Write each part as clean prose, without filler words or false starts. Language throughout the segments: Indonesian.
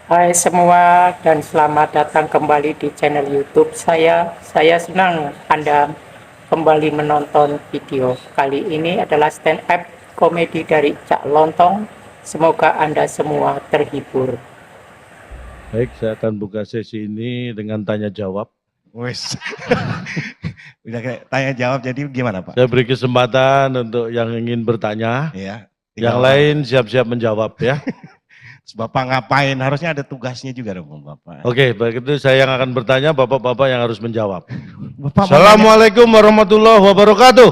Hai semua dan selamat datang kembali di channel YouTube saya. Saya senang Anda kembali menonton video. Kali ini adalah stand up komedi dari Cak Lontong. Semoga Anda semua terhibur. Baik, saya akan buka sesi ini dengan tanya jawab. Wes. Udah kayak tanya jawab, jadi gimana Pak? Saya beri kesempatan untuk yang ingin bertanya. Iya. Yang lain siap-siap menjawab ya. Bapak ngapain? Harusnya ada tugasnya juga dong Bapak. Oke, baik itu saya yang akan bertanya, Bapak-bapak yang harus menjawab. Bapak Assalamualaikum warahmatullahi wabarakatuh.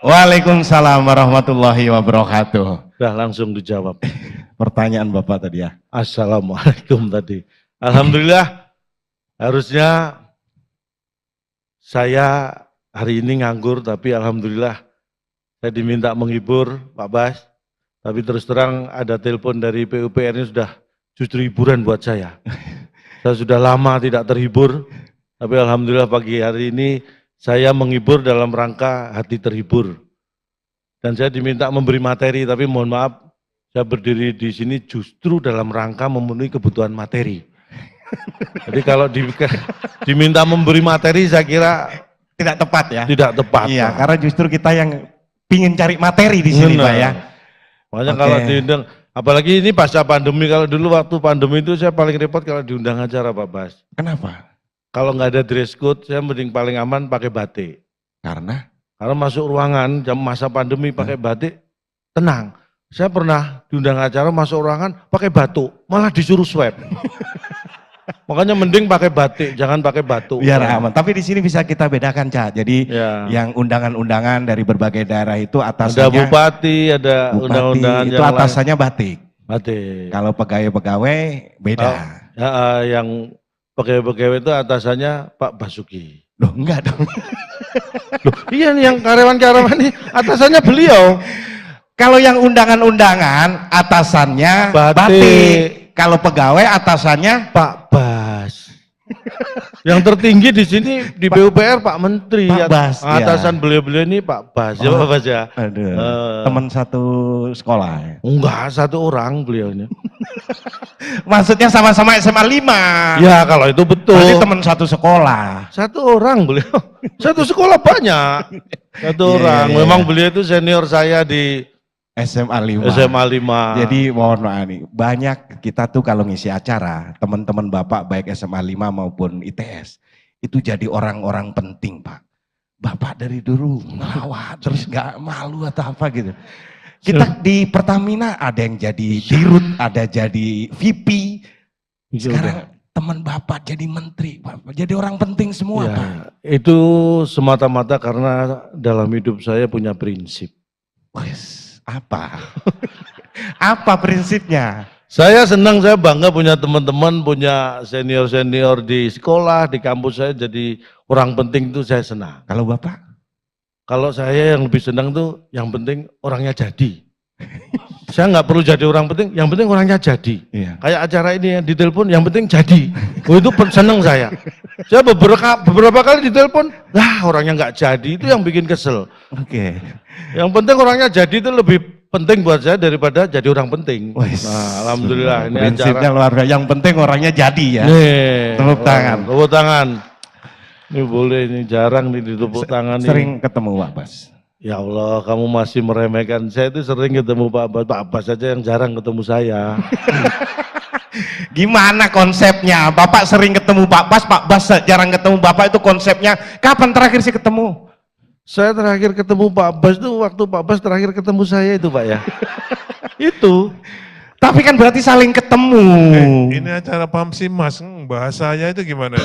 Waalaikumsalam warahmatullahi wabarakatuh. Dah langsung dijawab. Pertanyaan Bapak tadi ya. Assalamualaikum tadi. Alhamdulillah, harusnya saya hari ini nganggur, tapi alhamdulillah saya diminta menghibur Pak Bas. Tapi terus terang ada telepon dari PUPR ini sudah justru hiburan buat saya. Saya sudah lama tidak terhibur, tapi alhamdulillah pagi hari ini saya menghibur dalam rangka hati terhibur. Dan saya diminta memberi materi, tapi mohon maaf, saya berdiri di sini justru dalam rangka memenuhi kebutuhan materi. Jadi kalau diminta memberi materi, saya kira Tidak tepat ya? tidak tepat. Iya, Pak. karena justru kita yang pingin cari materi di sini Pak ya. Makanya Oke. kalau diundang, apalagi ini pasca pandemi, kalau dulu waktu pandemi itu saya paling repot kalau diundang acara Pak Bas. Kenapa? Kalau nggak ada dress code, saya mending paling aman pakai batik. Karena Karena masuk ruangan jam masa pandemi pakai batik, tenang. Saya pernah diundang acara masuk ruangan pakai batuk, malah disuruh swab. Makanya mending pakai batik, jangan pakai batuk. biar aman. Tapi di sini bisa kita bedakan Cak. Jadi Ya. yang undangan-undangan dari berbagai daerah itu Ada atasannya bupati, ada undang-undangan itu yang lain. atasannya batik. Batik. Kalau pegawai-pegawai beda. Ya, yang pegawai-pegawai itu atasannya Pak Basuki. Loh enggak dong. Loh, iya nih yang karyawan-karyawan ini atasannya beliau. Kalau yang undangan-undangan atasannya Batik. batik. Kalau pegawai atasannya Pak Bas. Yang tertinggi di sini di PUPR Pak Menteri. Pak Bas, Atasan beliau-beliau ini Pak Bas. Ya Oh. Pak Bas ya. aduh, Eh. teman satu sekolah. Ya. Enggak, satu orang beliau ini. Maksudnya sama-sama SMA 5. Ya kalau itu betul. Berarti teman satu sekolah. Satu orang beliau. Satu sekolah banyak. Satu Iya, orang. iya, Memang iya. beliau itu senior saya di SMA 5. SMA 5. Jadi mohon maaf nih, banyak kita tuh kalau ngisi acara, teman-teman Bapak baik SMA 5 maupun ITS, itu jadi orang-orang penting Pak. Bapak dari dulu ngelawak, terus gak malu atau apa gitu. Kita di Pertamina ada yang jadi dirut, ada jadi VP, sekarang teman Bapak jadi menteri, Pak. Jadi orang penting semua Ya, Pak. itu semata-mata karena dalam hidup saya punya prinsip. Wes, apa? Apa prinsipnya? Saya senang, saya bangga punya teman-teman, punya senior-senior di sekolah, di kampus saya jadi orang penting itu saya senang. Kalau Bapak? Kalau saya yang lebih senang tuh yang penting orangnya jadi. Saya nggak perlu jadi orang penting, yang penting orangnya jadi. Iya. Kayak acara ini yang ditelepon, yang penting jadi. Oh itu seneng saya. Saya beberapa kali ditelepon, orangnya nggak jadi, itu yang bikin kesel. Oke. Yang penting orangnya jadi itu lebih penting buat saya daripada jadi orang penting. Wes, Nah, alhamdulillah ini prinsipnya acara. luar biasa. Yang penting orangnya jadi ya. Nih, Tepuk tangan. Tepuk tangan. Ini boleh, ini jarang nih ditepuk tangan nih. Sering ketemu Pak Bas. Ya Allah, kamu masih meremehkan. Saya itu sering ketemu Pak Bas. Pak Bas saja yang jarang ketemu saya. Gimana konsepnya? Bapak sering ketemu Pak Bas jarang ketemu Bapak, itu konsepnya. Kapan terakhir sih ketemu? Saya terakhir ketemu Pak Bas itu waktu Pak Bas terakhir ketemu saya itu Pak ya. Itu. Tapi kan berarti saling ketemu. Ini acara Pamsimas, bahasanya itu gimana?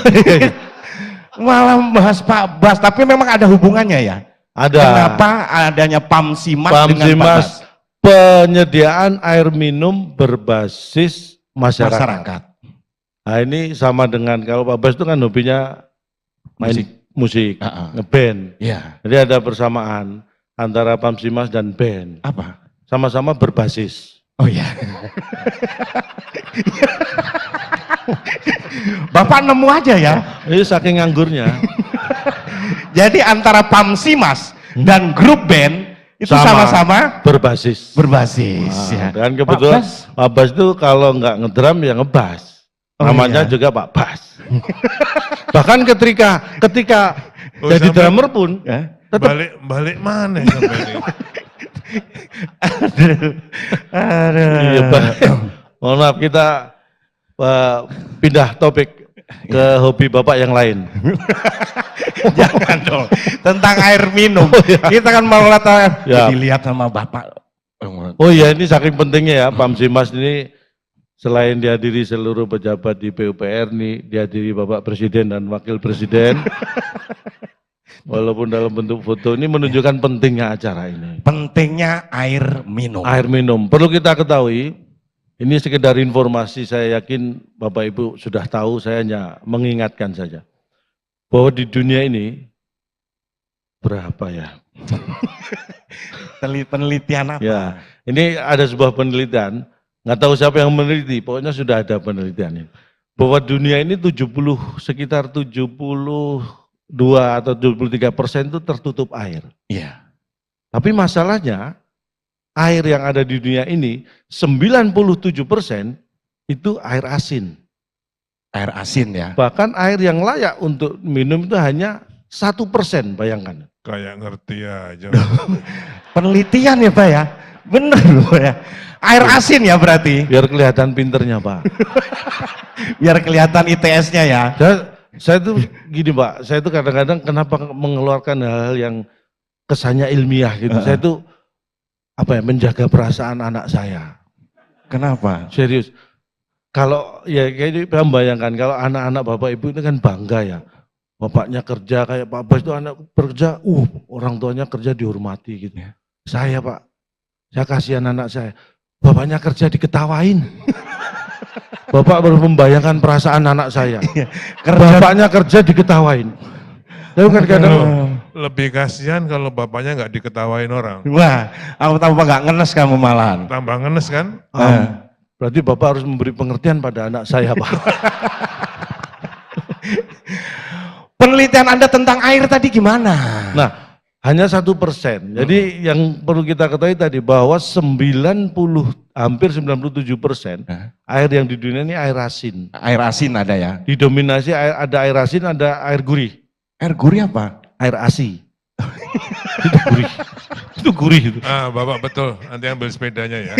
Malah bahas Pak Bas, tapi memang ada hubungannya ya? Ada. Kenapa adanya Pamsimas dengan Pak Pamsimas, Bas? penyediaan air minum berbasis masyarakat. Masyarakat. Nah ini sama dengan kalau Pak Bas itu kan hobinya main musik, ngeband. Iya. Jadi ada persamaan antara Pamsimas dan band. Apa? Sama-sama berbasis. Oh iya. Bapak nemu aja ya. Ini saking nganggurnya. Jadi antara Pamsimas dan grup band itu sama-sama berbasis. berbasis. Nah, Ya. dan kebetulan Pak Bas, Pak Bas itu kalau nggak ngedrum ya ngebas. Oh, namanya iya. juga Pak Bas. Bahkan ketika Oh, jadi sampai drummer pun Ya? tetap balik mana sampai ini? Aduh. iya Pak. Mohon maaf kita pindah topik ke hobi Bapak yang lain. Jangan dong. Tentang air minum. Kita kan mau lihat Ya. dilihat sama Bapak. Oh iya, ini saking pentingnya ya, Pamsimas ini selain dihadiri seluruh pejabat di PUPR nih, dihadiri Bapak Presiden dan Wakil Presiden. Walaupun dalam bentuk foto ini menunjukkan pentingnya acara ini. Pentingnya air minum. Air minum, perlu kita ketahui, ini sekedar informasi, saya yakin Bapak Ibu sudah tahu, saya hanya mengingatkan saja. Bahwa di dunia ini, berapa ya? Penelitian apa? Ya, ini ada sebuah penelitian, nggak tahu siapa yang meneliti, pokoknya sudah ada penelitian ini. Bahwa dunia ini sekitar 72 atau 73% itu tertutup air. Iya. Tapi masalahnya, air yang ada di dunia ini 97% itu air asin. Air asin ya. Bahkan air yang layak untuk minum itu hanya 1%, bayangkan. Kayak ngerti aja. Penelitian ya Pak ya. Bener loh ya. Air asin ya berarti. Biar kelihatan pinternya Pak. Biar kelihatan ITS-nya ya. Saya tuh gini Pak, saya tuh kadang-kadang kenapa mengeluarkan hal-hal yang kesannya ilmiah gitu. Saya tuh menjaga perasaan anak saya. Kenapa? Serius. Kalau ya kayak bayangkan kalau anak-anak Bapak Ibu itu kan bangga ya. Bapaknya kerja kayak Pak Bas itu anak bekerja, orang tuanya kerja dihormati gitu. Saya Pak, saya kasihan anak saya. Bapaknya kerja diketawain. Bapak baru membayangkan perasaan anak saya. Bapaknya kerja diketawain. Tapi kadang-kadang Lebih kasihan kalau bapaknya nggak diketawain orang. Wah, aku tahu Pak nggak ngenes kamu malahan. Tambah ngenes kan? berarti Bapak harus memberi pengertian pada anak saya Pak. Penelitian Anda tentang air tadi gimana? Nah, hanya 1%. Jadi yang perlu kita ketahui tadi bahwa hampir 97% air yang di dunia ini air asin. Air asin ada ya? Didominasi ada air asin, ada air gurih. Air gurih apa? Air asi. Itu gurih. Itu gurih itu. Bapak betul, nanti ambil sepedanya ya.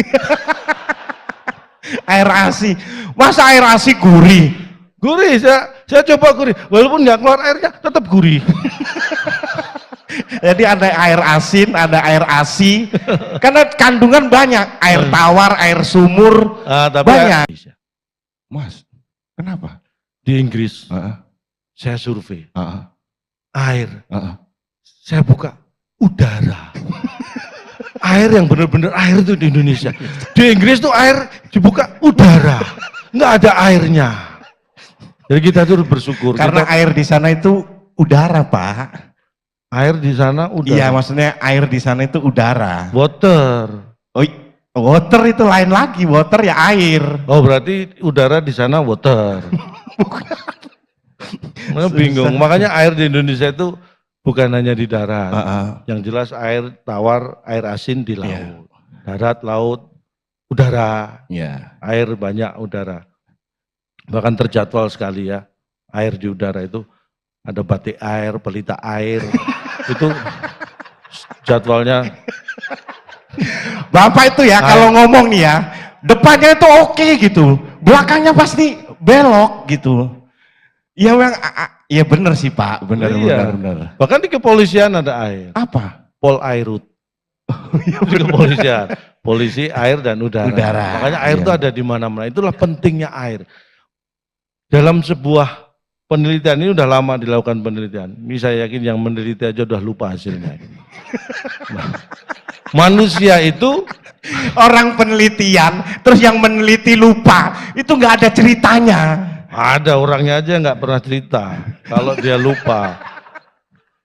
Air asi. Masa air asi gurih? Gurih, saya coba gurih. Walaupun nggak keluar airnya, tetap gurih. Jadi ada air asin, ada air asi. Karena kandungan banyak. Air tawar, air sumur. Tapi banyak. Mas, kenapa? Di Inggris, saya survei. Air. Heeh. Saya buka udara. Air yang benar-benar air itu di Indonesia. Di Inggris tuh air dibuka udara. Nggak ada airnya. Jadi kita tuh bersyukur. Karena air di sana itu udara, Pak. Air di sana udara. Iya, maksudnya air di sana itu udara. Water. Oh, water itu lain lagi. Water ya air. Oh, berarti udara di sana water. Nah, bingung. Makanya air di Indonesia itu bukan hanya di darat. Yang jelas air tawar, air asin di laut. Iya. Darat, laut, udara. Iya. Air banyak, udara. Bahkan terjadwal sekali ya. Air di udara itu ada batik air, pelita air. Itu jadwalnya. Bapak itu ya kalau ngomong nih ya, depannya itu oke gitu. Belakangnya pasti belok gitu. Iya, iya bener sih Pak, bener. Bahkan di kepolisian ada air. Apa? Pol Airut. Di kepolisian, polisi air dan udara. Makanya air itu ada di mana-mana. Itulah pentingnya air. Dalam sebuah penelitian ini udah lama dilakukan penelitian. Ini saya yakin yang meneliti aja udah lupa hasilnya. Nah, manusia itu Orang penelitian, terus yang meneliti lupa, itu nggak ada ceritanya. ada orangnya aja nggak pernah cerita kalau dia lupa.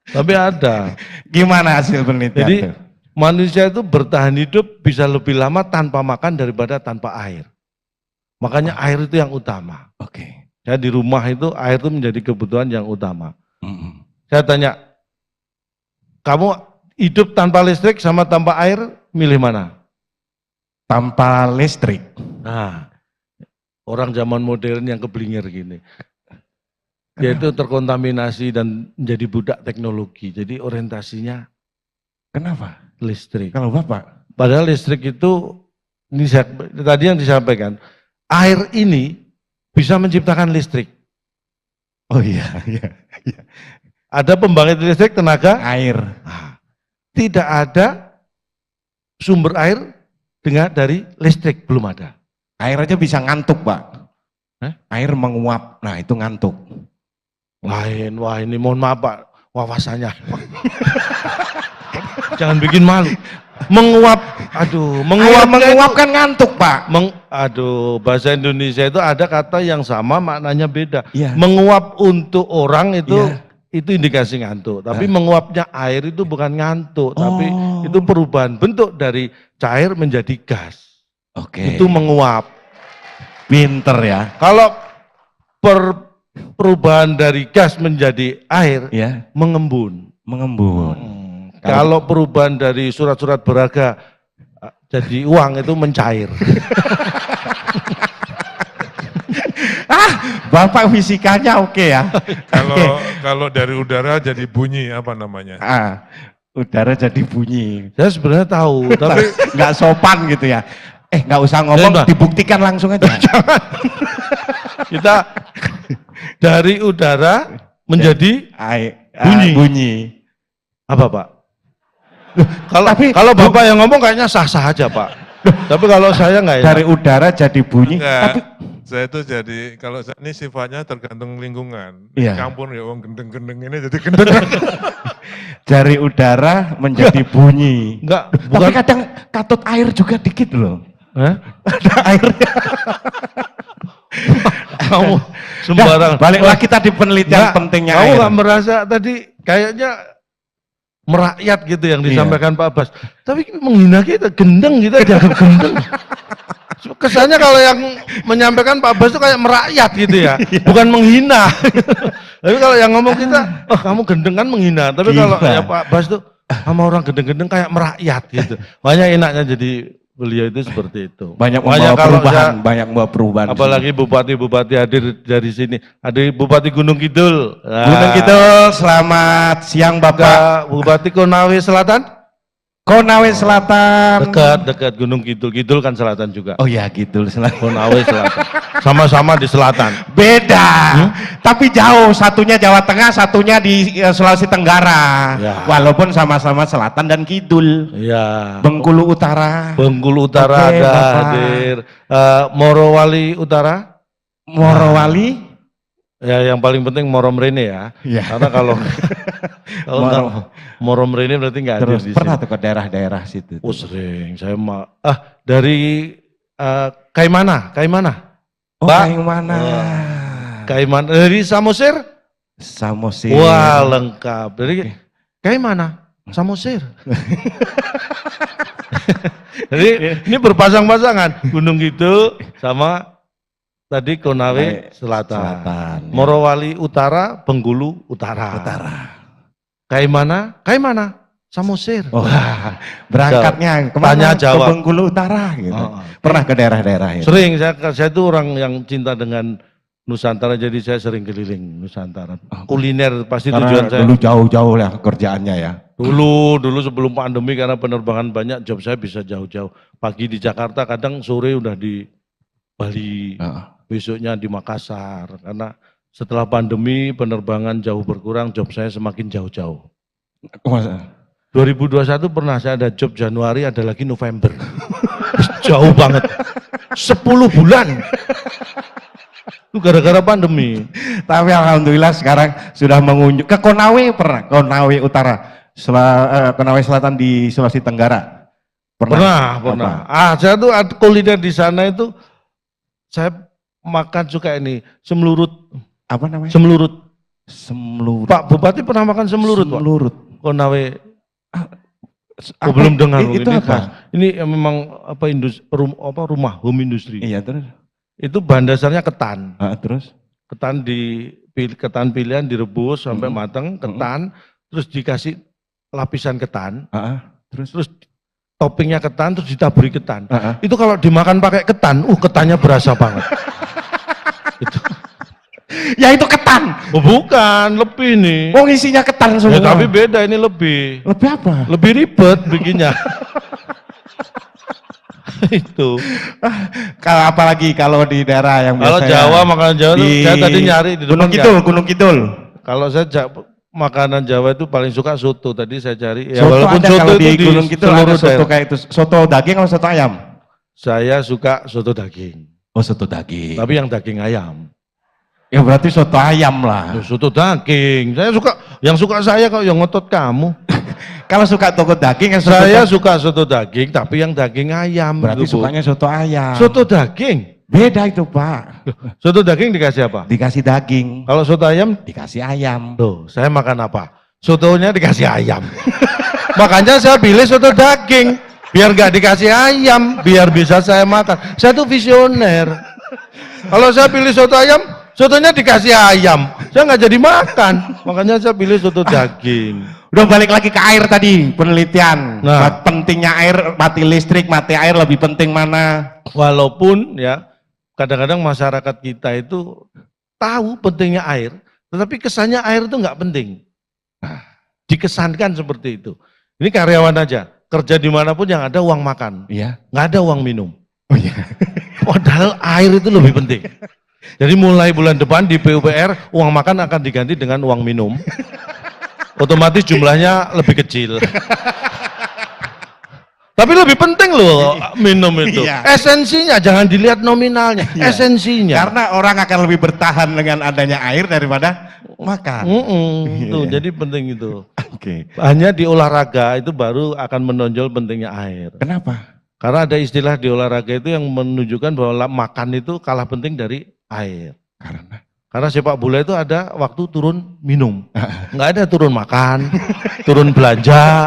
Tapi ada. Gimana hasil penelitian? Jadi tuh? manusia itu bertahan hidup bisa lebih lama tanpa makan daripada tanpa air. Makanya air itu yang utama. Oke. Saya di rumah itu air itu menjadi kebutuhan yang utama. Mm-mm. Saya tanya, kamu hidup tanpa listrik sama tanpa air, milih mana? Tanpa listrik. Nah, orang zaman modern yang keblinger gini. Yaitu terkontaminasi dan menjadi budak teknologi. Jadi orientasinya Kenapa? listrik. Kalau Bapak? Padahal listrik itu, ini tadi yang disampaikan, air ini bisa menciptakan listrik. Oh iya. Ada pembangkit listrik tenaga Air. tidak ada sumber air dari listrik, belum ada. Air aja bisa ngantuk, Pak. Hah? Air menguap, nah itu ngantuk. Wah ini mohon maaf Pak, wawasannya. Jangan bikin malu. Menguap, Air menguap menguap kan ngantuk, Pak. bahasa Indonesia itu ada kata yang sama maknanya beda. Iya. Menguap untuk orang itu Iya. itu indikasi ngantuk. Tapi menguapnya air itu bukan ngantuk, tapi Oh. itu perubahan bentuk dari cair menjadi gas. Oke. Itu menguap. Pinter ya. Kalau perubahan dari gas menjadi air, Ya, mengembun. mengembun. Kalau perubahan dari surat-surat berharga jadi uang itu mencair. Bapak fisikanya oke ya. Kalau dari udara jadi bunyi apa namanya? Udara jadi bunyi. Saya sebenarnya tahu, tapi Nggak sopan gitu ya. Nggak usah ngomong, Mbak. dibuktikan langsung aja. kita dari udara menjadi bunyi. Bunyi. Apa Pak? Tapi- Kalau Bapak yang ngomong kayaknya sah-sah aja Pak. Tapi kalau saya nggak Dari udara jadi bunyi. Enggak. Tapi Saya itu jadi, kalau ini sifatnya tergantung lingkungan. Iya. Di kampung ya orang gendeng-gendeng ini jadi gendeng. dari udara menjadi bunyi. Enggak, Tapi bukan. kadang katut air juga dikit loh. Hah? Ada airnya. Kamu sembarang. Balik lagi tadi penelitian Nggak, pentingnya kamu air. nggak merasa tadi kayaknya merakyat gitu yang disampaikan Pak Abbas. Tapi menghina kita, gendeng kita dianggap gendeng. Kesannya kalau yang menyampaikan Pak Abbas itu kayak merakyat gitu ya, bukan menghina. Tapi kalau yang ngomong kita, oh kamu gendeng kan menghina. Tapi kalau Gila. ya Pak Abbas tuh sama orang gendeng-gendeng kayak merakyat gitu. Makanya enaknya jadi beliau itu seperti itu. Banyak Makanya membawa kalau perubahan, banyak membawa perubahan. apalagi bupati-bupati hadir dari sini. Ada Bupati Gunung Kidul. Nah, Gunung Kidul, selamat siang Bapak. Bupati Konawe Selatan. Konawe Selatan. Dekat Gunung Kidul. Kidul kan selatan juga. Oh ya Kidul Selatan. Konawe Selatan. Sama-sama di selatan. Beda, tapi jauh. Satunya Jawa Tengah, satunya di Sulawesi Tenggara. Ya. Walaupun sama-sama selatan dan kidul. Iya. Bengkulu Utara, Bengkulu Utara Oke, ada Bapak. hadir. Morowali Utara. Morowali. Ya yang paling penting Moromrene ya. Ya. Karena kalau enggak Moromrene berarti nggak hadir Terus di pernah sini. tuh ke daerah-daerah situ. Oh sering. Saya dari Kaimana. Oh, Pak. yang mana? Kaimana dari Samosir. Samosir. Wah lengkap. Dari Kaimana? Samosir. Jadi ini berpasang-pasangan. Gunung Kidul sama tadi Konawe Selatan. Morowali Utara, Bengkulu Utara. Kaimana? Samosir. Oh, berangkatnya Tanya kemana? Ke jawab. Bengkulu Utara gitu. Oh. Pernah ke daerah-daerah itu? Sering, saya itu orang yang cinta dengan Nusantara, jadi saya sering keliling Nusantara. Kuliner pasti Karena tujuan saya. dulu jauh-jauh lah kerjaannya ya. Dulu sebelum pandemi karena penerbangan banyak, job saya bisa jauh-jauh. Pagi di Jakarta, kadang sore udah di Bali, besoknya di Makassar. Karena setelah pandemi penerbangan jauh berkurang, job saya semakin jauh-jauh. Masa? 2021 pernah saya ada job Januari, ada lagi November. Jauh banget. 10 bulan. Itu gara-gara pandemi. Tapi alhamdulillah sekarang sudah mengunjung ke Konawe pernah, Konawe Utara, Konawe Selatan di Sulawesi Tenggara. Pernah. Apa? Saya tuh kuliner di sana itu saya makan suka ini semlurut. Apa namanya? Semlurut. Semlurut. Pak Bupati pernah makan semlurut, Pak? Semlurut. Konawe. Apa? Belum dengar Itu ini apa? khas. Ini memang apa rumah home industry. Iya terus. Itu bahan dasarnya ketan. Terus? Ketan pilihan direbus sampai matang, ketan, terus dikasih lapisan ketan, Terus? terus toppingnya ketan terus ditaburi ketan. Itu kalau dimakan pakai ketan, ketannya berasa banget. Itu. Ya itu ketan. Oh, bukan, lebih nih. Oh isinya ketan semua. Ya, tapi beda ini lebih. Lebih apa? Lebih ribet bikinnya. Itu. Kalau apalagi kalau di daerah yang Kalau biasanya Jawa, makanan Jawa itu saya tadi nyari di Gunung depan Kidul, Gunung Kidul. Kalau saya makanan Jawa itu paling suka soto. Tadi saya cari. Ya, Soto walaupun ada soto kalau itu di Gunung Kidul ada seluruh soto daerah. kayak itu. Soto daging atau soto ayam? Saya suka soto daging. Oh soto daging. Tapi yang daging ayam. Ya berarti soto ayam lah. Soto daging. Saya suka, yang suka saya kok yang ngotot kamu. Kalau suka soto daging yang Saya suka soto daging, tapi yang daging ayam. berarti gitu, Bu. sukanya soto ayam. Soto daging. Beda itu Pak. Soto daging dikasih apa? Dikasih daging, Kalau soto ayam, dikasih ayam. loh, saya makan apa? Sotonya dikasih ayam. Makanya saya pilih soto daging. Biar nggak dikasih ayam, biar bisa saya makan. Saya tuh visioner. Kalau saya pilih soto ayam, sotonya dikasih ayam. Saya nggak jadi makan. Makanya saya pilih soto daging. Udah balik lagi ke air tadi, penelitian. Nah. Pentingnya air, mati listrik, mati air lebih penting mana? Walaupun ya, kadang-kadang masyarakat kita itu tahu pentingnya air, tetapi kesannya air itu nggak penting. Dikesankan seperti itu. Ini karyawan aja, kerja dimanapun yang ada uang makan, Iya. nggak ada uang minum. Oh iya. Padahal air itu lebih penting. Jadi mulai bulan depan di PUPR, uang makan akan diganti dengan uang minum. Otomatis jumlahnya lebih kecil. Tapi lebih penting loh minum itu. Iya. Esensinya, jangan dilihat nominalnya. Iya. Esensinya. Karena orang akan lebih bertahan dengan adanya air daripada makan. Tuh, Iya. jadi penting itu. Oke. Hanya di olahraga itu baru akan menonjol pentingnya air. Kenapa? Karena ada istilah di olahraga itu yang menunjukkan bahwa makan itu kalah penting dari air. Karena sepak bola itu ada waktu turun minum, nggak ada turun makan, turun belanja,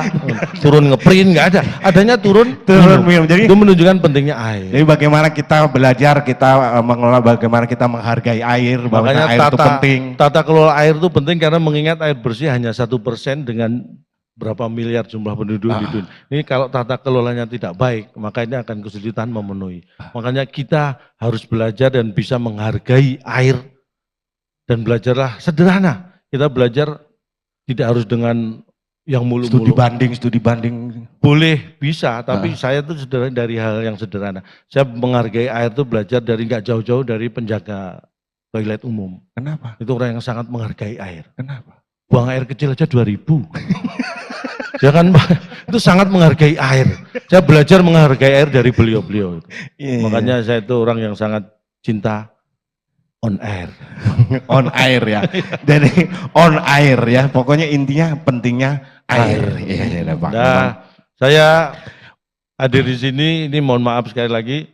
turun ngeprint, nggak ada. Adanya turun minum. Jadi itu menunjukkan pentingnya air. Jadi bagaimana kita belajar, kita mengelola, bagaimana kita menghargai air, bahwa Makanya air itu penting. tata kelola air itu penting karena mengingat air bersih hanya 1% dengan berapa miliar jumlah penduduk di dunia. Ini kalau tata kelolanya tidak baik, maka ini akan kesulitan memenuhi. Makanya kita harus belajar dan bisa menghargai air. Dan belajarlah sederhana. Kita belajar tidak harus dengan yang mulu-mulu. Studi banding. Boleh, bisa, tapi saya tuh dari hal yang sederhana. Saya menghargai air itu belajar dari nggak jauh-jauh dari penjaga toilet umum. Kenapa? Itu orang yang sangat menghargai air. Kenapa? Buang air kecil aja 2.000. Ya kan, itu sangat menghargai air. Saya belajar menghargai air dari beliau-beliau itu. Iya. Makanya saya itu orang yang sangat cinta on air. On air ya. Jadi on air ya. Pokoknya intinya pentingnya air. Iya, Pak. Nah, saya hadir di sini, ini mohon maaf sekali lagi,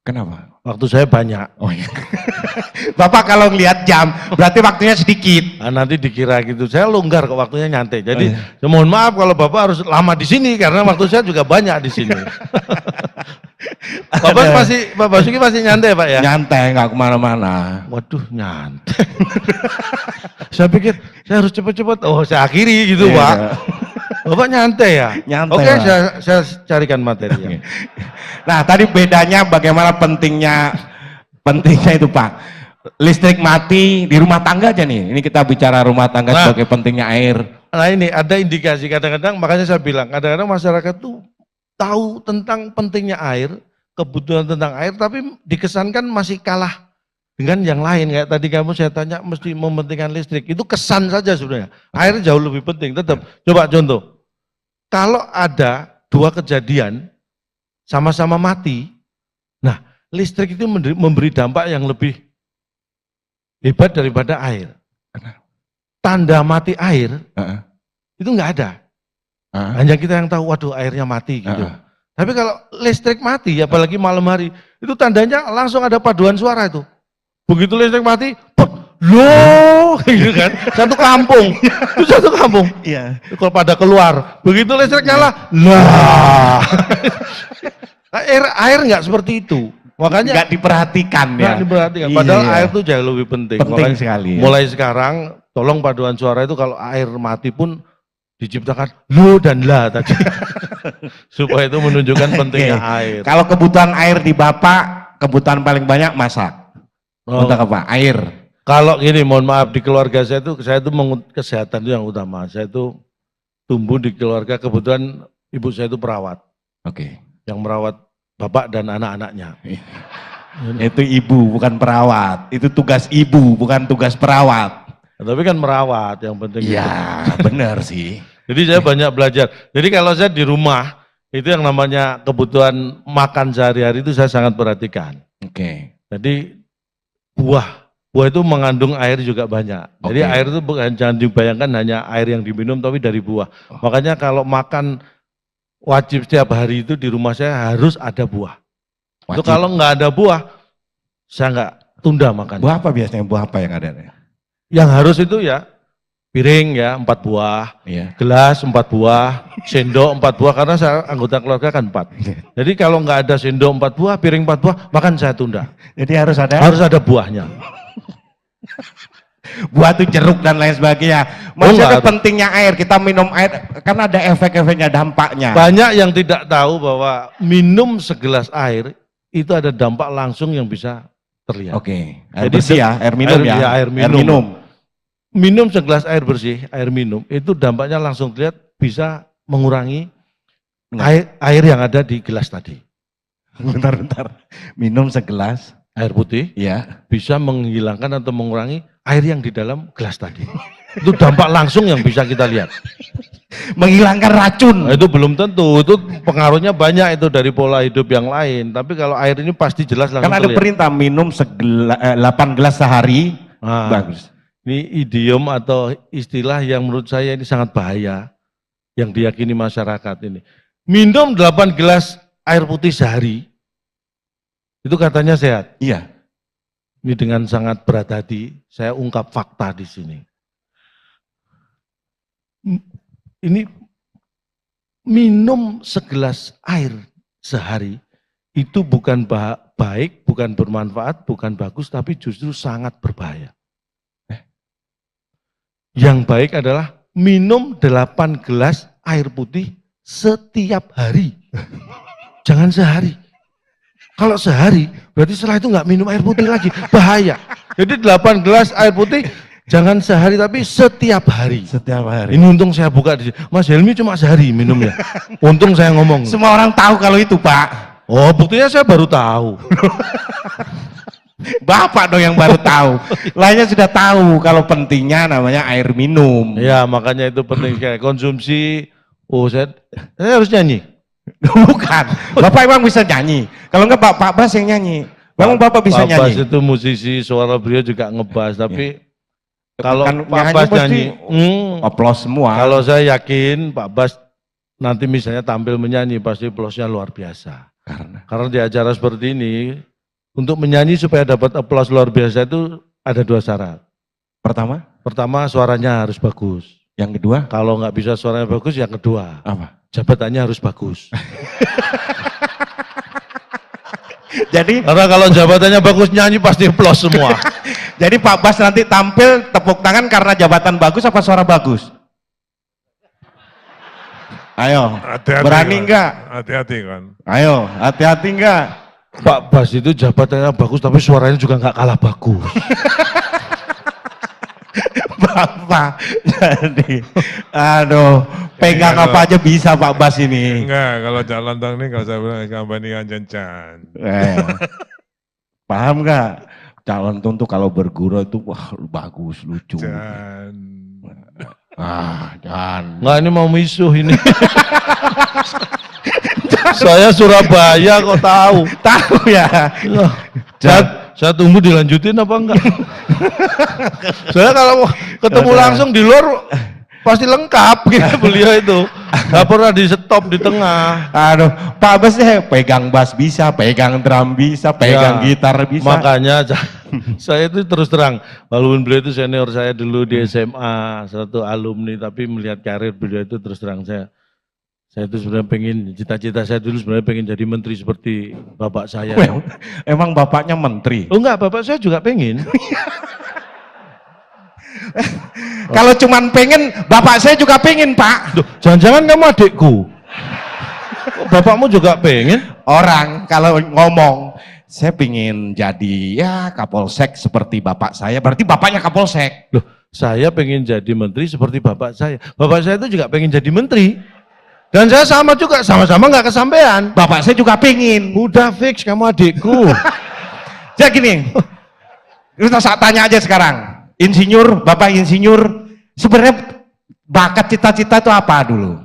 Kenapa? waktu saya banyak. Oh iya. Bapak kalau ngelihat jam, berarti waktunya sedikit. Nah, nanti dikira gitu, saya longgar kok waktunya nyantai. Jadi mohon maaf kalau Bapak harus lama di sini karena waktu saya juga banyak di sini. Pak Basuki masih nyantai Pak ya? Nyantai, nggak kemana-mana. Waduh, nyantai. Saya pikir saya harus cepat-cepat. Oh, saya akhiri gitu Iya. Pak. Bapak nyantai ya? Nyantai, Oke, Pak. saya carikan materi ya. Nah, tadi bedanya bagaimana pentingnya itu Pak. Listrik mati di rumah tangga aja nih. Ini kita bicara rumah tangga Nah. sebagai pentingnya air. Nah ini ada indikasi kadang-kadang, makanya saya bilang kadang-kadang masyarakat tuh tahu tentang pentingnya air, kebutuhan tentang air, tapi dikesankan masih kalah dengan yang lain. Kayak tadi kamu saya tanya mesti mementingkan listrik, itu kesan saja sebenarnya. Air jauh lebih penting, tetap. Coba contoh, kalau ada dua kejadian sama-sama mati, nah listrik itu memberi dampak yang lebih hebat daripada air. Tanda mati air itu nggak ada. Hanya kita yang tahu, waduh airnya mati gitu. Tapi kalau listrik mati, apalagi malam hari, itu tandanya langsung ada paduan suara itu. Begitu listrik mati, loh, gitu kan, satu kampung, itu satu kampung. Iya. Kalau pada keluar, begitu listrik nyala, lah. Air nggak seperti itu. Makanya Nggak diperhatikan ya. nggak diperhatikan. Iya, Padahal iya. air itu jauh lebih penting. Penting Makanya sekali ya. mulai sekarang, tolong paduan suara itu kalau air mati pun diciptakan lu dan la tadi. Supaya itu menunjukkan pentingnya Oke. air. Kalau kebutuhan air di Bapak, kebutuhan paling banyak masak. Oh, Untuk apa? Air. kalau gini, mohon maaf, di keluarga saya itu kesehatan itu yang utama. Saya itu tumbuh di keluarga, kebetulan ibu saya itu perawat. Oke. Yang merawat bapak dan anak-anaknya. Itu ibu, bukan perawat. Itu tugas ibu, bukan tugas perawat. Tapi kan merawat yang penting. Iya, benar sih. Jadi saya banyak belajar. Jadi kalau saya di rumah, itu yang namanya kebutuhan makan sehari-hari itu saya sangat perhatikan. Oke. Jadi buah itu mengandung air juga banyak. Jadi Oke. air itu bukan, jangan dibayangkan hanya air yang diminum, tapi dari buah. Makanya kalau makan wajib setiap hari itu di rumah saya harus ada buah. Itu Wajib. kalau nggak ada buah, saya nggak tunda makan. Buah apa biasanya? Buah apa yang ada? Yang harus itu ya piring ya 4 buah, Iya. gelas 4 buah, sendok 4 buah, karena saya anggota keluarga kan 4. Jadi kalau nggak ada sendok 4 buah, piring 4 buah, makan saya tunda. Jadi harus ada Harus ada buahnya. buah tuh jeruk dan lain sebagainya. Oh, Maksudnya enggak. pentingnya air, kita minum air kan ada efek-efeknya, dampaknya. Banyak yang tidak tahu bahwa minum segelas air itu ada dampak langsung yang bisa terlihat. Oke. Air Jadi bersih ya, air minum air- ya. ya, air minum. minum. Minum segelas air bersih, air minum, itu dampaknya langsung terlihat bisa mengurangi air yang ada di gelas tadi. Bentar. Minum segelas, Air putih ya. bisa menghilangkan atau mengurangi air yang di dalam gelas tadi. Itu dampak langsung yang bisa kita lihat. Menghilangkan racun. Nah, itu belum tentu, itu pengaruhnya banyak itu dari pola hidup yang lain. Tapi kalau air ini pasti jelas langsung Kan ada terlihat. perintah minum 8 gelas sehari. Nah, Bagus. ini idiom atau istilah yang menurut saya ini sangat bahaya yang diyakini masyarakat ini. Minum 8 gelas air putih sehari, itu katanya sehat. Iya. Ini dengan sangat berat hati, saya ungkap fakta di sini. Ini minum segelas air sehari, itu bukan baik, bukan bermanfaat, bukan bagus, tapi justru sangat berbahaya. Yang baik adalah minum 8 gelas air putih setiap hari. Jangan sehari. Kalau sehari, berarti setelah itu nggak minum air putih lagi. Bahaya. Jadi 8 gelas air putih, jangan sehari tapi setiap hari. Setiap hari. Ini untung saya buka di sini. Mas Helmi cuma sehari minumnya. Untung saya ngomong. Semua orang tahu kalau itu, Pak. Oh, buktinya saya baru tahu. Bapak dong yang baru tahu. Lainnya sudah tahu kalau pentingnya namanya air minum. Ya, makanya itu penting kayak konsumsi. Oh, saya harus nyanyi. Bukan. Bapak emang bisa nyanyi. Kalau enggak Pak Bas yang nyanyi. Memang Bapak bisa Pak Bas nyanyi. itu musisi, suara beliau juga ngebas, tapi kalau Kan Pak nyanyi Bas pasti nyanyi, Oplos semua. kalau saya yakin Pak Bas nanti misalnya tampil menyanyi pasti aplausnya luar biasa. Karena di acara seperti ini, untuk menyanyi supaya dapat aplaus luar biasa itu ada 2 syarat. Pertama suaranya harus bagus. Yang kedua Kalau nggak bisa suaranya bagus, yang kedua apa? jabatannya harus bagus. Jadi Karena kalau jabatannya bagus nyanyi pasti aplaus semua. jadi Pak Bas nanti tampil tepuk tangan karena jabatan bagus apa suara bagus? Ayo, Hati-hati berani kan. enggak? Hati-hati kan. Ayo, hati-hati enggak? Pak Bas itu jabatannya bagus tapi suaranya juga nggak kalah bagus. Bapak, jadi, aduh, pegang Iya, apa aja bisa Pak Bas ini. Enggak, kalau calon tong ini kalau saya bilang kampanye Jancan. Paham nggak? Calon tuh kalau bergurau itu wah bagus, lucu. Jan. Jangan. Nggak, ini mau misuh ini. Saya Surabaya kok tahu. Tahu ya. Saya tunggu dilanjutin apa enggak? Saya kalau ketemu langsung di luar pasti lengkap gitu beliau itu. Nggak pernah di stop di tengah. Aduh, Pak Bas deh pegang bass bisa, pegang drum bisa, pegang Ya, gitar bisa. Makanya saya itu terus terang, walaupun beliau itu senior saya dulu di SMA, satu alumni, tapi melihat karir beliau itu terus terang saya itu sebenarnya pengen, cita-cita saya dulu sebenarnya pengen jadi menteri seperti bapak saya. Emang bapaknya menteri. Oh enggak, bapak saya juga pengen. Kalau cuman pengen, bapak saya juga pengen, Pak. Duh, jangan-jangan kamu adikku. Kok bapakmu juga pengen? Orang kalau ngomong, saya pengen jadi ya Kapolsek seperti bapak saya, berarti bapaknya Kapolsek. Loh, saya pengen jadi menteri seperti bapak saya. Bapak saya itu juga pengen jadi menteri. Dan saya sama juga, sama-sama nggak kesampaian. Bapak saya juga pengen. Udah fix, kamu adikku. Jadi gini, kita saya tanya aja sekarang, insinyur, bapak insinyur, sebenarnya bakat cita-cita itu apa dulu?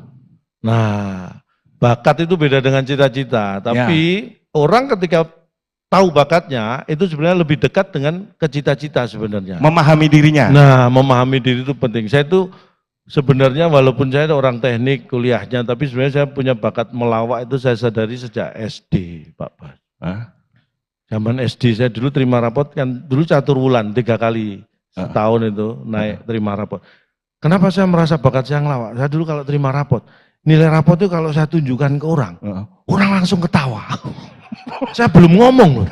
Nah, bakat itu beda dengan cita-cita. Tapi orang ketika tahu bakatnya, itu sebenarnya lebih dekat dengan ke cita-cita sebenarnya. Memahami dirinya. Nah, memahami diri itu penting. Saya itu sebenarnya walaupun saya orang teknik kuliahnya, tapi sebenarnya saya punya bakat melawak itu saya sadari sejak SD, Pak Bas. Hah? Zaman SD saya dulu terima rapot kan, dulu catur wulan 3 kali setahun itu naik terima rapot. Kenapa saya merasa bakat saya ngelawak? Saya dulu kalau terima rapot, nilai rapot itu kalau saya tunjukkan ke orang, orang langsung ketawa. Saya belum ngomong loh.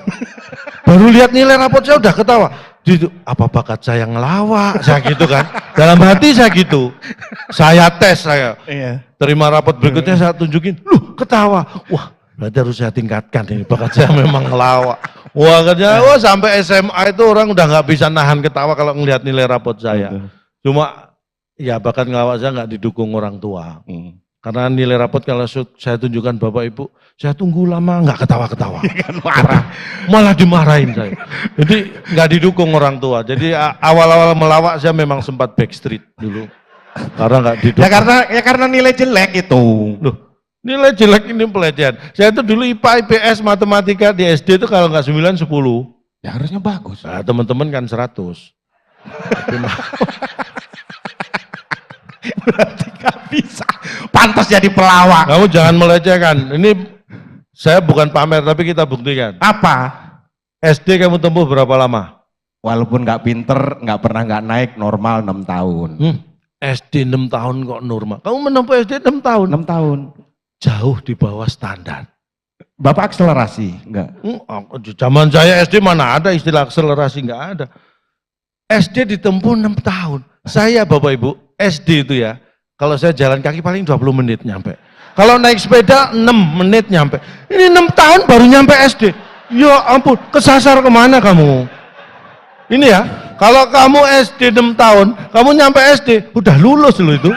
Baru lihat nilai rapot saya udah ketawa. Apa bakat saya ngelawak? Saya gitu kan. Dalam hati saya gitu. Saya tes saya. Iya. Terima rapot berikutnya saya tunjukin. Loh ketawa. Wah berarti harus saya tingkatkan ini. Bakat saya memang ngelawak. Wah katanya, wah sampai SMA itu orang udah nggak bisa nahan ketawa kalau ngelihat nilai rapot saya. Cuma ya bakat ngelawak saya nggak didukung orang tua. Karena nilai rapot kalau saya tunjukkan Bapak Ibu, saya tunggu lama nggak ketawa-ketawa. Marah. Malah dimarahin saya. Jadi nggak didukung orang tua. Jadi awal-awal melawak saya memang sempat backstreet dulu. Karena nggak didukung. Ya karena nilai jelek itu. Loh, nilai jelek ini pelecehan. Saya itu dulu IPA, IPS, matematika di SD itu kalau nggak 9, 10. Ya harusnya bagus. Nah, teman-teman kan 100. Berarti gak bisa. Pantas jadi pelawak. Kamu jangan melecehkan. Ini saya bukan pamer tapi kita buktikan. Apa? SD kamu tempuh berapa lama? Walaupun nggak pinter, nggak pernah nggak naik, normal 6 tahun. SD 6 tahun kok normal. Kamu menempuh SD 6 tahun? 6 tahun. Jauh di bawah standar. Bapak akselerasi? Enggak. Zaman saya SD mana ada istilah akselerasi, nggak ada. SD ditempuh 6 tahun. Saya Bapak Ibu, SD itu ya, kalau saya jalan kaki paling 20 menit nyampe. Kalau naik sepeda 6 menit nyampe. Ini 6 tahun baru nyampe SD. Ya ampun, kesasar kemana kamu? Ini ya, kalau kamu SD 6 tahun, kamu nyampe SD, udah lulus loh itu.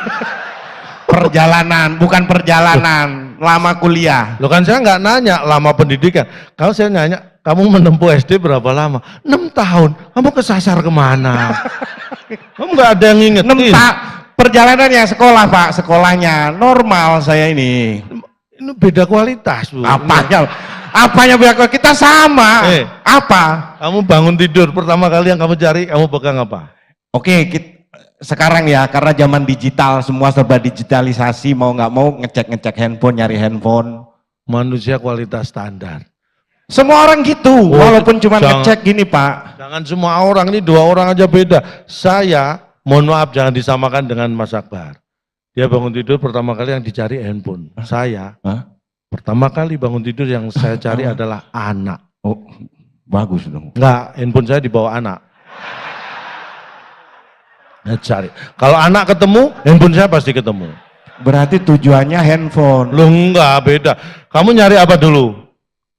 Perjalanan, bukan perjalanan, lama kuliah. Loh kan saya nggak nanya lama pendidikan. Kalau saya nanya, kamu menempuh SD berapa lama? 6 tahun, kamu kesasar kemana? Kamu nggak ada yang ngingetin. Perjalanannya sekolah Pak, sekolahnya normal saya ini. Ini beda kualitas Bu. Apanya beda kualitas? Kita sama. Apa? Kamu bangun tidur, pertama kali yang kamu cari, kamu pegang apa? Oke, sekarang ya karena zaman digital, semua serba digitalisasi, mau nggak mau ngecek handphone, nyari handphone. Manusia kualitas standar. Semua orang gitu, walaupun cuma ngecek gini Pak. Jangan semua orang, ini 2 orang aja beda. Saya, mohon maaf jangan disamakan dengan Mas Akbar. Dia bangun tidur pertama kali yang dicari handphone. Saya, pertama kali bangun tidur yang saya cari adalah anak. Oh, bagus dong. Enggak, handphone saya dibawa anak. Nah, cari. Kalau anak ketemu, handphone saya pasti ketemu. Berarti tujuannya handphone. Loh enggak, beda. Kamu nyari apa dulu?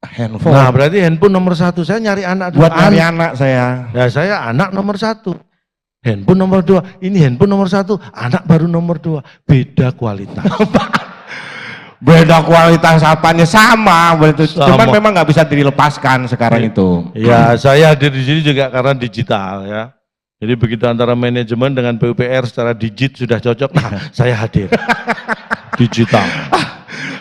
Handphone. Nah berarti handphone nomor 1, saya nyari anak dulu. Buat nyari anak saya. Ya saya anak nomor 1. Handphone nomor 2, ini handphone nomor 1, anak baru nomor 2. Beda kualitas. Beda kualitas apanya sama, cuman memang nggak bisa dilepaskan sekarang itu. Ya saya hadir di sini juga karena digital ya. Jadi begitu antara manajemen dengan PUPR secara digit sudah cocok, nah saya hadir. Digital.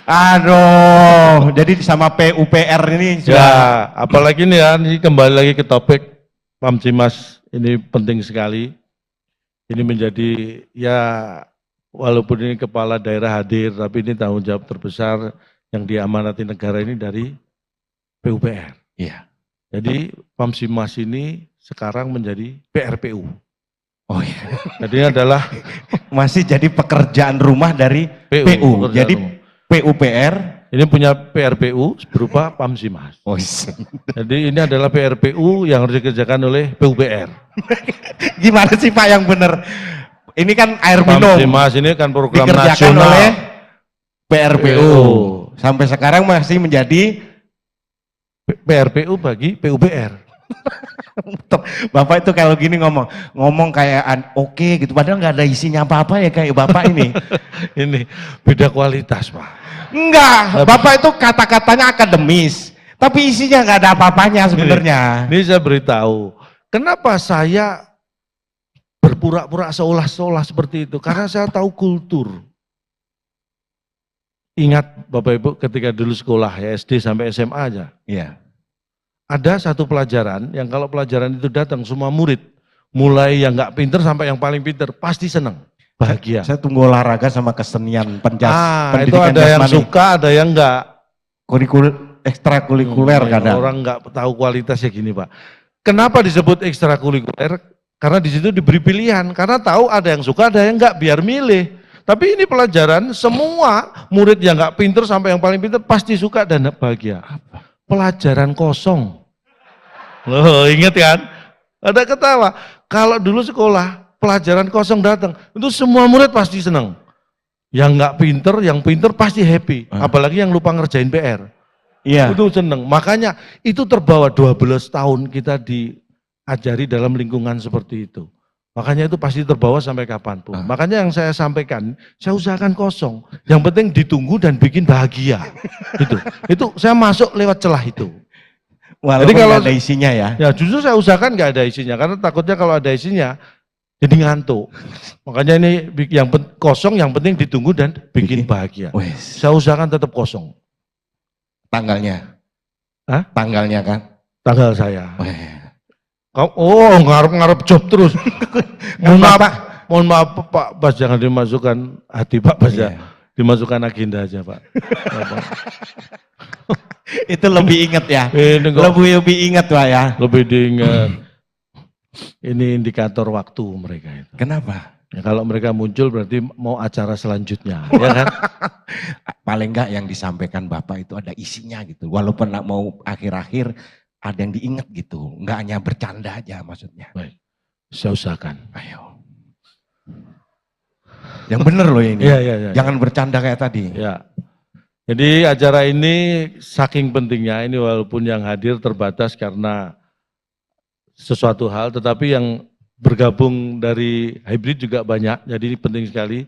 Aduh, jadi sama PUPR ini sudah. Ya, apalagi nih ya, ini kembali lagi ke topik Pamsimas, ini penting sekali. Ini menjadi ya walaupun ini kepala daerah hadir, tapi ini tanggung jawab terbesar yang diamanati negara ini dari PUPR. Iya. Jadi Pamsimas ini sekarang menjadi PRPU. Oh iya. Jadi ini adalah masih jadi pekerjaan rumah dari PU. Jadi rumah. PUPR ini punya PRPU berupa Pamsimas. Oh, jadi ini adalah PRPU yang harus dikerjakan oleh PUPR. Gimana sih Pak yang benar? Ini kan air minum. Pamsimas ini kan program dikerjakan nasional oleh PRPU. Sampai sekarang masih menjadi PRPU bagi PUBR. Bapak itu kalau gini ngomong kayak oke gitu, padahal nggak ada isinya apa-apa ya kayak Bapak ini. Ini beda kualitas Pak. Enggak, Bapak itu kata-katanya akademis, tapi isinya nggak ada apa-apanya sebenarnya. Ini saya beritahu, kenapa saya berpura-pura seolah-olah seperti itu? Karena saya tahu kultur. Ingat Bapak Ibu ketika dulu sekolah ya SD sampai SMA aja. Iya. Ada satu pelajaran yang kalau pelajaran itu datang semua murid, mulai yang nggak pinter sampai yang paling pinter pasti senang, bahagia. Saya tunggu olahraga sama kesenian Itu pendidikan ada yang jasmani. suka, ada yang enggak. Ekstrakurikuler kadang. Orang nggak tahu kualitasnya gini Pak. Kenapa disebut ekstrakurikuler? Karena di situ diberi pilihan. Karena tahu ada yang suka, ada yang enggak, biar milih. Tapi ini pelajaran semua murid yang nggak pinter sampai yang paling pinter pasti suka dan bahagia. Pelajaran kosong. Loh, inget kan? Ada ketawa. Kalau dulu sekolah pelajaran kosong datang, itu semua murid pasti senang. Yang nggak pinter, yang pinter pasti happy. Apalagi yang lupa ngerjain PR. Iya. Itu seneng. Makanya itu terbawa 12 tahun kita diajari dalam lingkungan seperti itu. Makanya itu pasti terbawa sampai kapanpun. Makanya yang saya sampaikan, saya usahakan kosong. Yang penting ditunggu dan bikin bahagia. Itu saya masuk lewat celah itu. Walaupun Jadi kalau nggak ada isinya ya. Ya justru saya usahakan nggak ada isinya. Karena takutnya kalau ada isinya, jadi ngantuk. Makanya ini yang kosong, yang penting ditunggu dan bikin bahagia. Wes. Saya usahakan tetap kosong. Tanggalnya. Hah? Tanggalnya kan. Tanggal saya. Weh. Oh, ngarep-ngarep job terus. Kan Mohon maaf Pak Bas, jangan dimasukkan hati Pak Bas ya. Iya. Dimasukkan agenda aja Pak. Itu lebih inget ya. Ini kok Lebih inget Pak ya. lebih diingat. Ini indikator waktu mereka itu. Kenapa? Ya, kalau mereka muncul berarti mau acara selanjutnya, ya kan? Paling enggak yang disampaikan Bapak itu ada isinya gitu. Walaupun nak mau akhir-akhir ada yang diingat gitu. Enggak hanya bercanda aja maksudnya. Baik, saya usahakan. Ayo. Yang bener loh ini. Iya. Jangan bercanda kayak tadi. Ya. Jadi acara ini saking pentingnya, ini walaupun yang hadir terbatas karena sesuatu hal, tetapi yang bergabung dari hybrid juga banyak, jadi ini penting sekali.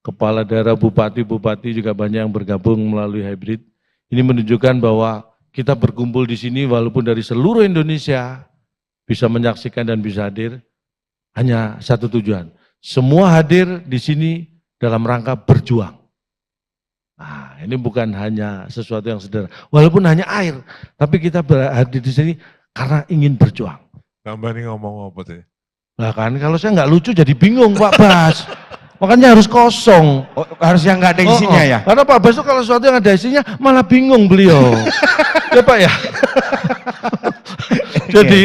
Kepala daerah, bupati-bupati juga banyak yang bergabung melalui hybrid. Ini menunjukkan bahwa kita berkumpul di sini walaupun dari seluruh Indonesia bisa menyaksikan dan bisa hadir, hanya satu tujuan. Semua hadir di sini dalam rangka berjuang. Nah, ini bukan hanya sesuatu yang sederhana, walaupun hanya air, tapi kita hadir di sini karena ingin berjuang. Tambah nih ngomong apa sih? Nah kan, kalau saya nggak lucu jadi bingung Pak Bas. Makanya harus kosong. Oh, harus yang nggak ada isinya ya? Karena Pak Bas itu kalau sesuatu yang ada isinya malah bingung beliau. Ya Pak ya. Jadi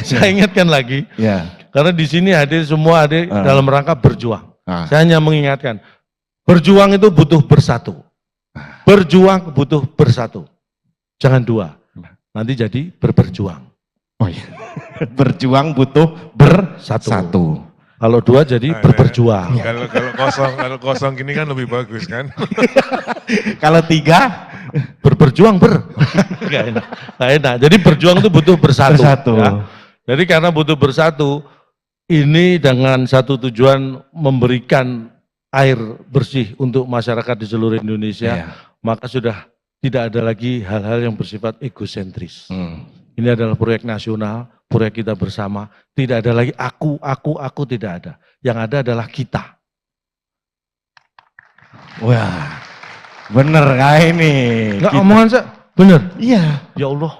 saya ingatkan lagi, Ya. karena di sini hadir semua hadir dalam rangka berjuang. Saya hanya mengingatkan, berjuang itu butuh bersatu. Berjuang butuh bersatu. Jangan dua. Nanti jadi berjuang. Oh iya. Berjuang butuh bersatu. Kalau dua jadi berjuang. Kalau kosong gini kan lebih bagus kan? Kalau tiga Berjuang Nggak enak. Nggak enak. Jadi berjuang itu butuh bersatu. Ya. Jadi karena butuh bersatu, ini dengan satu tujuan memberikan air bersih untuk masyarakat di seluruh Indonesia, maka sudah tidak ada lagi hal-hal yang bersifat egosentris. Ini adalah proyek nasional, proyek kita bersama. Tidak ada lagi aku tidak ada. Yang ada adalah kita. Wah, bener kayak ini. Enggak omongan saya, bener? Iya. Ya Allah.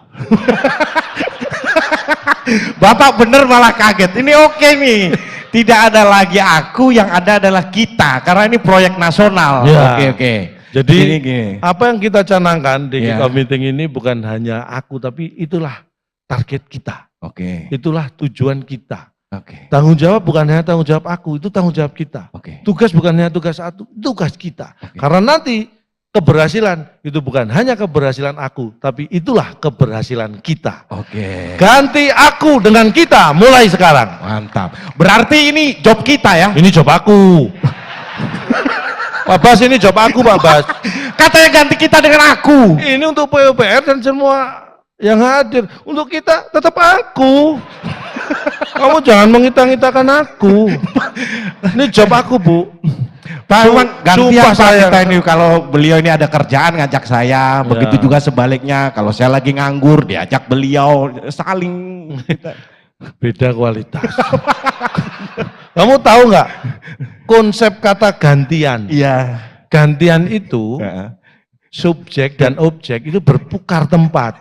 Bapak bener malah kaget. Ini oke nih. Tidak ada lagi aku, yang ada adalah kita. Karena ini proyek nasional. Ya. Oke. Jadi gini. apa yang kita canangkan di Ya. kick-off meeting ini bukan hanya aku, tapi itulah target kita. Oke. Itulah tujuan kita. Oke. Tanggung jawab bukan hanya tanggung jawab aku, itu tanggung jawab kita. Oke. Tugas bukan hanya tugas aku, tugas kita. Oke. Karena nanti keberhasilan itu bukan hanya keberhasilan aku, tapi itulah keberhasilan kita. Oke. Ganti aku dengan kita mulai sekarang. Mantap. Berarti ini job kita ya? Ini job aku. Pak Bas, ini job aku Pak Bas. Katanya ganti kita dengan aku. Ini untuk PUPR dan semua yang hadir. Untuk kita tetap aku. Kamu jangan mengita-ngitakan aku. Ini job aku, Bu. Pak, memang gantian Sumpah Pak saya. kita ini kalau beliau ini ada kerjaan ngajak saya, begitu juga sebaliknya kalau saya lagi nganggur diajak beliau, saling Beda kualitas. Kamu tahu nggak konsep kata gantian? iya. Gantian itu subjek dan objek itu bertukar tempat.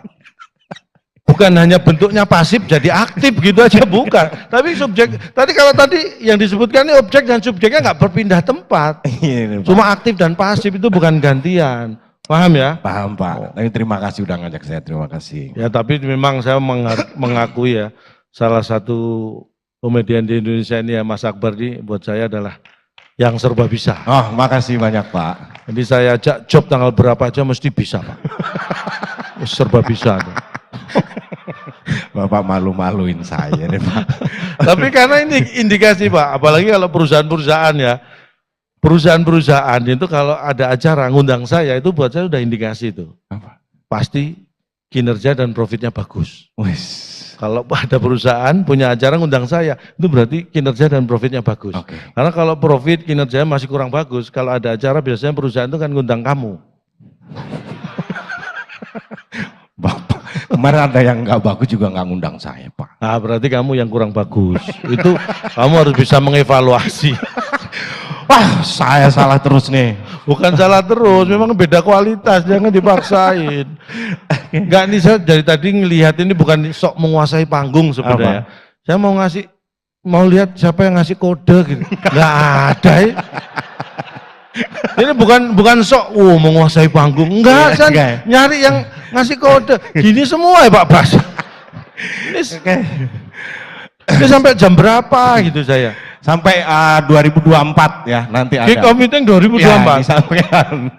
Bukan hanya bentuknya pasif jadi aktif gitu aja, bukan. Tapi subjek, tadi yang disebutkan ini objek dan subjeknya nggak berpindah tempat. Cuma aktif dan pasif itu bukan gantian. Paham ya? Paham Pak. Tapi terima kasih udah ngajak saya, terima kasih. Ya tapi memang saya mengakui ya, salah satu komedian di Indonesia ini ya Mas Akbar ini buat saya adalah yang serba bisa. Oh, makasih banyak Pak. Jadi saya ajak job tanggal berapa aja mesti bisa Pak. Serba bisa. Bapak malu-maluin saya deh Pak. Tapi karena ini indikasi Pak, apalagi kalau perusahaan-perusahaan ya, perusahaan-perusahaan itu kalau ada acara ngundang saya itu buat saya udah indikasi itu. Apa? Pasti kinerja dan profitnya bagus. Wis. Kalau ada perusahaan punya acara ngundang saya, itu berarti kinerja dan profitnya bagus. Oke. Karena kalau profit kinerjanya masih kurang bagus, kalau ada acara biasanya perusahaan itu kan ngundang kamu. Bapak, kemarin ada yang nggak bagus juga nggak ngundang saya Pak. Nah berarti kamu yang kurang bagus. Itu kamu harus bisa mengevaluasi. Wah, saya salah terus nih. Bukan salah terus, memang beda kualitas, jangan dipaksain. Enggak nih, saya dari tadi ngelihat ini bukan sok menguasai panggung sebenarnya. Saya mau lihat siapa yang ngasih kode gitu. Enggak ada ya. Ini bukan sok menguasai panggung. Enggak, saya nyari yang ngasih kode. Gini semua ya Pak Bas. Ini sampai jam berapa gitu saya? Sampai 2024 ya, nanti ada. Kick off meeting 2024. Ya, disampaikan.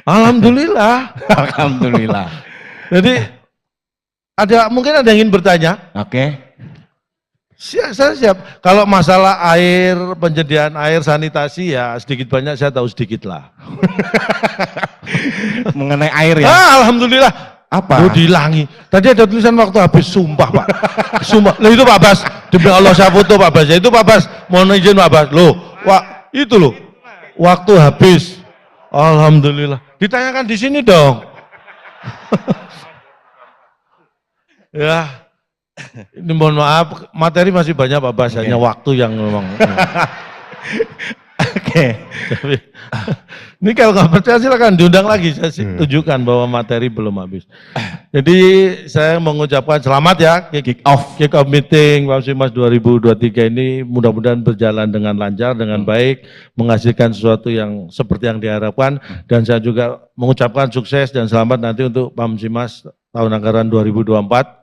Alhamdulillah. Alhamdulillah. Jadi mungkin ada yang ingin bertanya? Oke. Saya siap. Kalau masalah air, penyediaan air, sanitasi ya sedikit banyak saya tahu sedikit lah. Mengenai air ya. Alhamdulillah. Apa? Loh dihilangi. Tadi ada tulisan waktu habis, sumpah Pak. Sumpah. Loh itu Pak Bas. Demi Allah saya foto Pak Bas. Ya, itu Pak Bas. Mohon izin Pak Bas. Loh, itu loh. Waktu habis. Alhamdulillah. Ditanyakan di sini dong. Ya. Ini mohon maaf, materi masih banyak Pak Bas. Hanya waktu yang memang. Oke. Ini kalau nggak percaya silakan diundang lagi, saya tunjukkan bahwa materi belum habis. Jadi saya mengucapkan selamat ya kick off meeting Pamsimas 2023 ini mudah-mudahan berjalan dengan lancar, dengan baik, menghasilkan sesuatu yang seperti yang diharapkan, dan saya juga mengucapkan sukses dan selamat nanti untuk Pamsimas tahun anggaran 2024.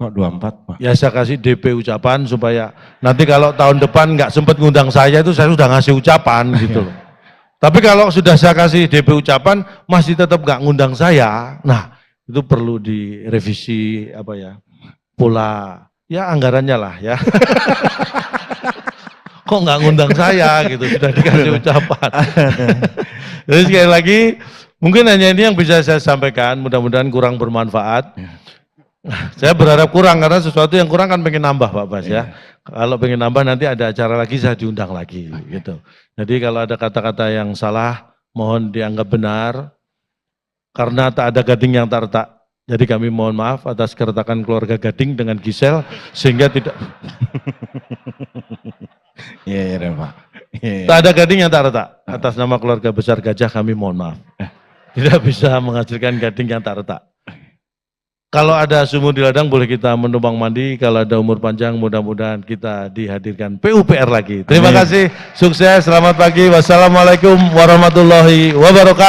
Kok 24 Pak? Ya saya kasih DP ucapan supaya nanti kalau tahun depan nggak sempat ngundang saya itu saya sudah ngasih ucapan gitu loh. Tapi kalau sudah saya kasih DP ucapan masih tetap nggak ngundang saya, nah itu perlu direvisi apa ya, pola ya anggarannya lah ya. Kok nggak ngundang saya gitu, sudah dikasih ucapan. Jadi sekali lagi mungkin hanya ini yang bisa saya sampaikan, mudah-mudahan kurang bermanfaat. Saya berharap kurang karena sesuatu yang kurang kan pengen nambah Pak Bas ya. Kalau pengen nambah nanti ada acara lagi saya diundang lagi gitu. Jadi kalau ada kata-kata yang salah mohon dianggap benar karena tak ada gading yang tak retak. Jadi kami mohon maaf atas keretakan keluarga Gading dengan Gisel sehingga tidak Iya Pak. tak ada gading yang tak retak. Atas nama keluarga besar Gajah kami mohon maaf. Tidak bisa menghasilkan gading yang tak retak. Kalau ada sumur di ladang boleh kita menumpang mandi, kalau ada umur panjang mudah-mudahan kita dihadirkan PUPR lagi. Terima kasih, sukses, selamat pagi, wassalamualaikum warahmatullahi wabarakatuh.